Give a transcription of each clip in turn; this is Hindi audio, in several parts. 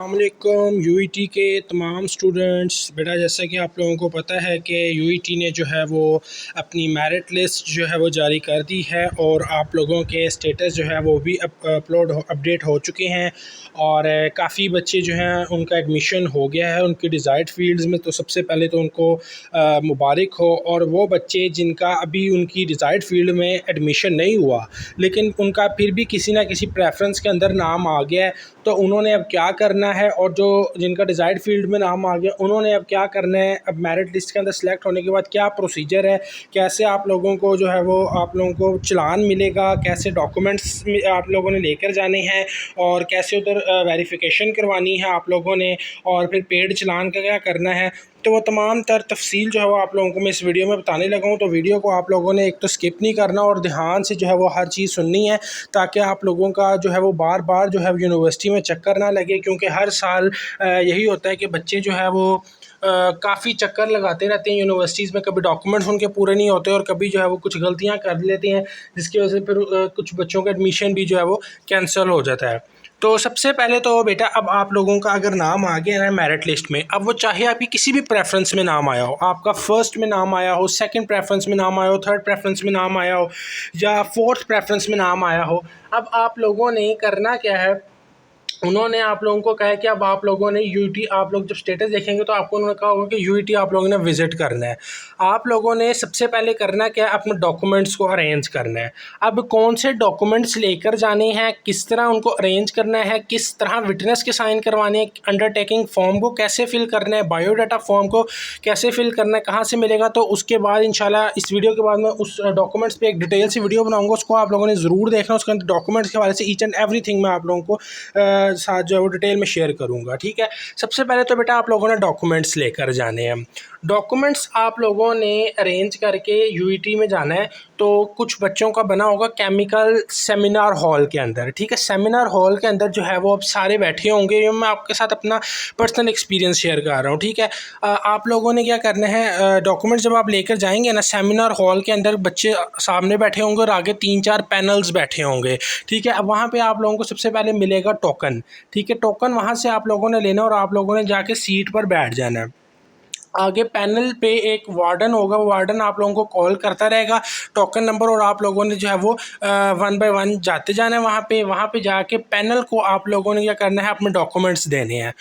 अस्सलामुअलैकुम यूईटी के तमाम स्टूडेंट्स। बेटा जैसा कि आप लोगों को पता है कि यूईटी ने जो है वो अपनी मेरिट लिस्ट जो है वो जारी कर दी है और आप लोगों के स्टेटस जो है वो भी अपडेट हो चुके हैं और काफ़ी बच्चे जो हैं उनका एडमिशन हो गया है उनकी डिज़ायर्ड फील्ड्स में। तो सबसे पहले तो उनको मुबारक हो। और वो बच्चे जिनका अभी उनकी डिज़ायर्ड फील्ड में एडमिशन नहीं हुआ लेकिन उनका फिर भी किसी ना किसी प्रेफरेंस के अंदर नाम आ गया है, तो उन्होंने अब क्या करना है, और जो जिनका डिज़ायर्ड फील्ड में नाम आ गया उन्होंने अब क्या करना है। अब मेरिट लिस्ट के अंदर सेलेक्ट होने के बाद क्या प्रोसीजर है, कैसे आप लोगों को जो है वो आप लोगों को चालान मिलेगा, कैसे डॉक्यूमेंट्स आप लोगों ने लेकर जाने हैं और कैसे उधर वेरिफिकेशन करवानी है आप लोगों ने, और फिर पेड चालान का क्या करना है। तो वो तमाम तफसील जो है वो आप लोगों को मैं इस वीडियो में बताने लगा हूँ। तो वीडियो को आप लोगों ने एक तो स्किप नहीं करना और ध्यान से जो है वो हर चीज़ सुननी है, ताकि आप लोगों का जो है वो बार बार जो है यूनिवर्सिटी में चक्कर ना लगे। क्योंकि हर साल यही होता है कि बच्चे जो है वो काफ़ी चक्कर लगाते रहते हैं यूनिवर्सिटीज़ में, कभी डॉक्यूमेंट्स उनके पूरे नहीं होते और कभी जो है वो कुछ गलतियाँ कर लेते हैं, जिसकी वजह से फिर कुछ बच्चों का एडमिशन भी जो है वो कैंसिल हो जाता है। तो सबसे पहले तो बेटा, अब आप लोगों का अगर नाम आ गया है मेरिट लिस्ट में, अब वो चाहे आपकी किसी भी प्रेफरेंस में नाम आया हो, आपका फर्स्ट में नाम आया हो, सेकंड प्रेफरेंस में नाम आया हो, थर्ड प्रेफरेंस में नाम आया हो या फोर्थ प्रेफरेंस में नाम आया हो, अब आप लोगों ने करना क्या है। उन्होंने आप लोगों को कहा है कि अब आप लोगों ने यूईटी, आप लोग जब स्टेटस देखेंगे तो आपको उन्होंने कहा होगा कि यूईटी आप लोगों ने विज़िट करना है। आप लोगों ने सबसे पहले करना क्या है, अपने डॉक्यूमेंट्स को अरेंज करना है। अब कौन से डॉक्यूमेंट्स लेकर जाने हैं, किस तरह उनको अरेंज करना है, किस तरह विटनेस के साइन करवाने हैं, अंडरटेकिंग फॉर्म को कैसे फिल करना है, बायोडाटा फॉर्म को कैसे फिल करना है, कहाँ से मिलेगा। तो उसके बाद इंशाल्लाह इस वीडियो के बाद मैं उस डॉक्यूमेंट्स पे एक डिटेल सी वीडियो बनाऊंगा, उसको आप लोगों ने ज़रूर देखना। उसके अंदर डॉक्यूमेंट्स के हवाले से ईच एंड एवरीथिंग मैं आप लोगों को साथ जो है वो डिटेल में शेयर करूंगा। ठीक है, सबसे पहले तो बेटा आप लोगों ने डॉक्यूमेंट्स लेकर जाने हैं। डॉक्यूमेंट्स आप लोगों ने अरेंज करके यूईटी में जाना है। तो कुछ बच्चों का बना होगा केमिकल सेमिनार हॉल के अंदर। ठीक है, सेमिनार हॉल के अंदर जो है वो अब सारे बैठे होंगे। मैं आपके साथ अपना पर्सनल एक्सपीरियंस शेयर कर रहा हूँ। ठीक है, आप लोगों ने क्या करना है, डॉक्यूमेंट्स जब आप लेकर जाएंगे ना, सेमिनार हॉल के अंदर बच्चे सामने बैठे होंगे और आगे 3-4 पैनल्स बैठे होंगे। ठीक है, अब वहाँ पे आप लोगों को सबसे पहले मिलेगा टोकन। ठीक है, टोकन वहाँ से आप लोगों ने लेना और आप लोगों ने जाके सीट पर बैठ जाना है। आगे पैनल पे एक वार्डन होगा, वो वार्डन आप लोगों को कॉल करता रहेगा टोकन नंबर, और आप लोगों ने जो है वो 1 बाय 1 जाते जाना है। वहाँ पे जाके पैनल को आप लोगों ने क्या करना है, अपने डॉक्यूमेंट्स देने हैं।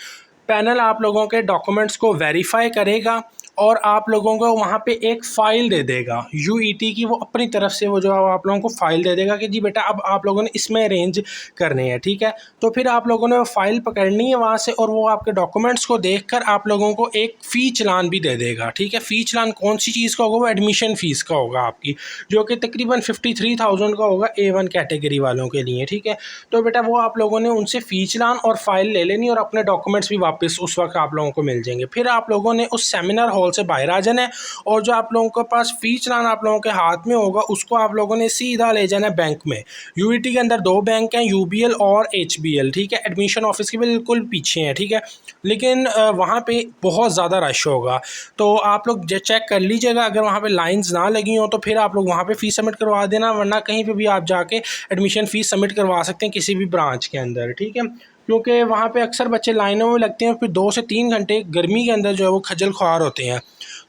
पैनल आप लोगों के डॉक्यूमेंट्स को वेरीफाई करेगा और आप लोगों को वहाँ पे एक फ़ाइल दे देगा यूईटी की। वो अपनी तरफ से वो जो आप लोगों को फ़ाइल दे देगा कि जी बेटा अब आप लोगों ने इसमें अरेंज करने हैं। ठीक है, तो फिर आप लोगों ने वो फ़ाइल पकड़नी है वहाँ से, और वो आपके डॉक्यूमेंट्स को देखकर आप लोगों को एक फ़ी चालान भी दे देगा। ठीक है, फ़ी चालान कौन सी चीज़ का होगा, वो एडमिशन फ़ीस का होगा आपकी, जो कि तकरीबन 53,000 का होगा A1 कैटेगरी वालों के लिए। ठीक है, तो बेटा वो आप लोगों ने उनसे फ़ी चालान और फ़ाइल ले लेनी और अपने डॉक्यूमेंट्स भी वापस उस वक्त आप लोगों को मिल जाएंगे। फिर आप लोगों ने उस सेमिनार हॉल से बाहर आ जाना है और जो आप लोगों के पास फ़ी चालान आप लोगों के हाथ में होगा उसको आप लोगों ने सीधा ले जाना है बैंक में। यूईटी के अंदर 2 बैंक हैं, यूबीएल और एचबीएल। ठीक है, एडमिशन ऑफिस के बिल्कुल पीछे हैं। ठीक है, लेकिन वहाँ पे बहुत ज़्यादा रश होगा, तो आप लोग चेक कर लीजिएगा। अगर वहाँ पे लाइंस ना लगी हो तो फिर आप लोग वहाँ पे फ़ीस सबमिट करवा देना, वरना कहीं पे भी आप जाके एडमिशन फ़ीस सबमिट करवा सकते हैं किसी भी ब्रांच के अंदर। ठीक है, क्योंकि वहाँ पे अक्सर बच्चे लाइनों में लगते हैं, फिर 2 से 3 घंटे गर्मी के अंदर जो है वो खज्जल ख्वार होते हैं।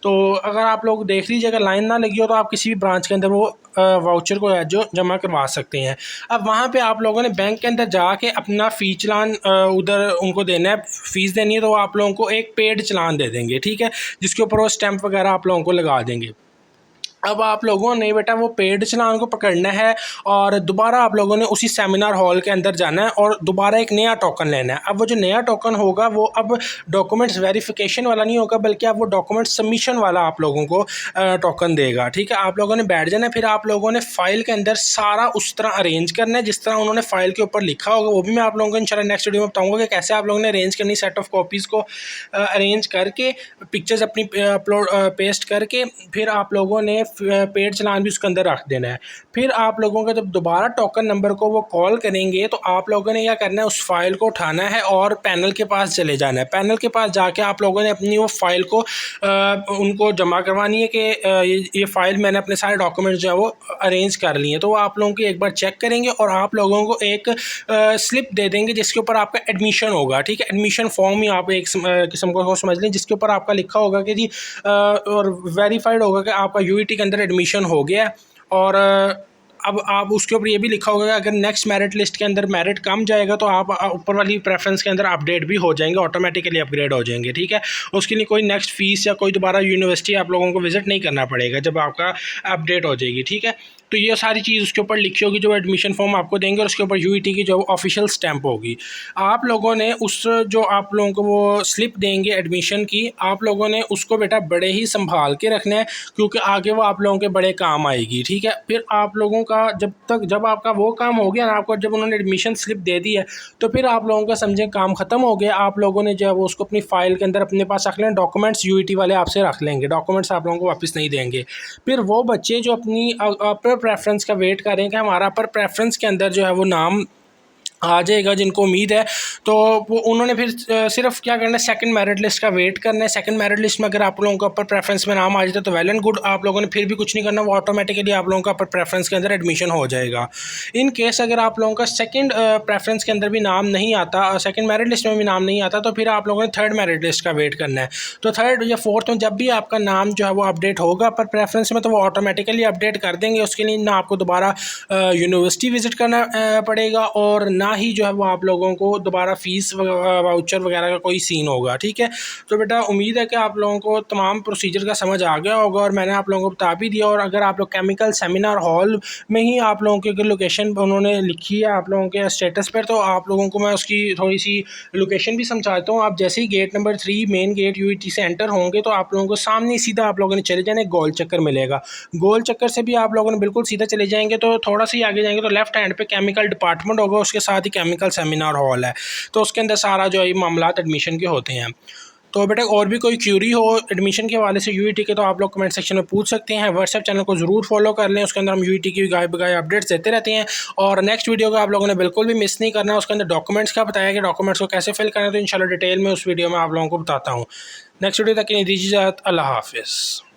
तो अगर आप लोग देख लीजिए, अगर लाइन ना लगी हो तो आप किसी भी ब्रांच के अंदर वो वाउचर को जो जमा करवा सकते हैं। अब वहाँ पे आप लोगों ने बैंक के अंदर जाके अपना फ़ी चालान उधर उनको देना है, फ़ीस देनी है, तो आप लोगों को एक पेड चालान दे देंगे। ठीक है, जिसके ऊपर वो स्टैंप वगैरह आप लोगों को लगा देंगे। अब आप लोगों ने बेटा वो पेड चालान को पकड़ना है और दोबारा आप लोगों ने उसी सेमिनार हॉल के अंदर जाना है और दोबारा एक नया टोकन लेना है। अब वो जो नया टोकन होगा वो अब डॉक्यूमेंट्स वेरिफिकेशन वाला नहीं होगा, बल्कि अब वो डॉक्यूमेंट सबमिशन वाला आप लोगों को टोकन देगा। ठीक है, आप लोगों ने बैठ जाना है। फिर आप लोगों ने फ़ाइल के अंदर सारा उस तरह अरेंज करना है जिस तरह उन्होंने फ़ाइल के ऊपर लिखा होगा। वो भी मैं आप लोगों को इंशाल्लाह नेक्स्ट वीडियो में बताऊँगा कि कैसे आप लोगों ने अरेंज करनी, सेट ऑफ कॉपीज़ को अरेंज करके पिक्चर्स अपनी अपलोड पेस्ट करके फिर आप लोगों ने पेड चलान भी उसके अंदर रख देना है। फिर आप लोगों का जब दोबारा टोकन नंबर को वो कॉल करेंगे तो आप लोगों ने क्या करना है, उस फाइल को उठाना है और पैनल के पास चले जाना है। पैनल के पास जाके आप लोगों ने अपनी वो फाइल को उनको जमा करवानी है कि ये फ़ाइल मैंने अपने सारे डॉक्यूमेंट्स जो है वो अरेंज कर लिए हैं। तो वो आप लोगों की एक बार चेक करेंगे और आप लोगों को एक स्लिप दे देंगे जिसके ऊपर आपका एडमिशन होगा, ठीक है। एडमिशन फॉर्म ही आप एक किस्म को समझ लें, जिसके ऊपर आपका लिखा होगा कि जी और वेरीफाइड होगा कि आपका यूईटी के अंदर एडमिशन हो गया है। और अब आप उसके ऊपर ये भी लिखा होगा कि अगर नेक्स्ट मेरिट लिस्ट के अंदर मेरिट कम जाएगा तो आप ऊपर वाली प्रेफरेंस के अंदर अपडेट भी हो जाएंगे, ऑटोमेटिकली अपग्रेड हो जाएंगे, ठीक है। उसके लिए कोई नेक्स्ट फ़ीस या कोई दोबारा यूनिवर्सिटी आप लोगों को विज़िट नहीं करना पड़ेगा जब आपका अपडेट हो जाएगी, ठीक है। तो ये सारी चीज़ उसके ऊपर लिखी होगी जो एडमिशन फॉर्म आपको देंगे और उसके ऊपर यूईटी की जो ऑफिशियल स्टैंप होगी। आप लोगों ने उस जो आप लोगों को वो स्लिप देंगे एडमिशन की, आप लोगों ने उसको बेटा बड़े ही संभाल के रखना है क्योंकि आगे वो आप लोगों के बड़े काम आएगी, ठीक है। फिर आप लोगों का जब आपका वो काम हो गया ना, आपको जब उन्होंने एडमिशन स्लिप दे दी है तो फिर आप लोगों का समझें काम ख़त्म हो गया। आप लोगों ने जो है वो उसको अपनी फ़ाइल के अंदर अपने पास रख लें, डॉक्यूमेंट्स यूईटी वाले आपसे रख लेंगे, डॉक्यूमेंट्स आप लोगों को वापस नहीं देंगे। फिर वो बच्चे जो अपनी अपर प्रेफरेंस का वेट करें कि हमारा अपर प्रेफरेंस के अंदर जो है वो नाम आ जाएगा, जिनको उम्मीद है, तो वो उन्होंने फिर सिर्फ क्या करना है, सेकंड मेरिट लिस्ट का वेट करना है। सेकंड मेरिट लिस्ट में अगर आप लोगों का अपर प्रेफरेंस में नाम आ जाता है तो वेल एंड गुड, आप लोगों ने फिर भी कुछ नहीं करना, वो ऑटोमेटिकली आप लोगों का अपर प्रेफरेंस के अंदर एडमिशन हो जाएगा। इन केस अगर आप लोगों का सेकंड प्रेफरेंस के अंदर भी नाम नहीं आता, सेकंड मेरिट लिस्ट में भी नाम नहीं आता, तो फिर आप लोगों ने थर्ड मेरिट लिस्ट का वेट करना है। तो थर्ड या फोर्थ में जब भी आपका नाम जो है वो अपडेट होगा अपर प्रेफरेंस में तो वो ऑटोमेटिकली अपडेट कर देंगे। उसके लिए ना आपको दोबारा यूनिवर्सिटी विज़िट करना पड़ेगा और ना ही जो है वो आप लोगों को दोबारा फ़ीस वाउचर वगैरह का कोई सीन होगा, ठीक है। तो बेटा उम्मीद है कि आप लोगों को तमाम प्रोसीजर का समझ आ गया होगा और मैंने आप लोगों को बता भी दिया। और अगर आप लोग केमिकल सेमिनार हॉल में ही आप लोगों की अगर लोकेशन उन्होंने लिखी है आप लोगों के स्टेटस पर, तो आप लोगों को मैं उसकी थोड़ी सी लोकेशन भी समझाता हूँ। आप जैसे ही gate number 3 main gate UET से एंटर होंगे तो आप लोगों को सामने सीधा आप लोगों ने चले जाना, गोल चक्कर मिलेगा। गोल चक्कर से भी आप लोगों ने बिल्कुल सीधा चले जाएंगे तो थोड़ा सा ही आगे जाएंगे तो लेफ्ट हैंड पे केमिकल डिपार्टमेंट होगा, उसके साथ ही केमिकल सेमिनार हॉल है। तो उसके अंदर सारा जो है मामलात एडमिशन के होते हैं। तो बेटा और भी कोई क्यूरी हो एडमिशन के हवाले से यूईटी के तो आप लोग कमेंट सेक्शन में पूछ सकते हैं। व्हाट्सएप चैनल को ज़रूर फॉलो कर लें, उसके अंदर हम यूईटी की गाय बगाए अपडेट्स देते रहते हैं। और नेक्स्ट वीडियो को आप लोगों ने बिल्कुल भी मिस नहीं करना, उसके अंदर डॉक्यूमेंट्स का बताया कि डॉक्यूमेंट्स को कैसे फिल करना है, तो इंशाल्लाह डिटेल में उस वीडियो में आप लोगों को बताता हूँ। नेक्स्ट वीडियो तक की दीजिए इजाज़त, अल्लाह हाफिज़।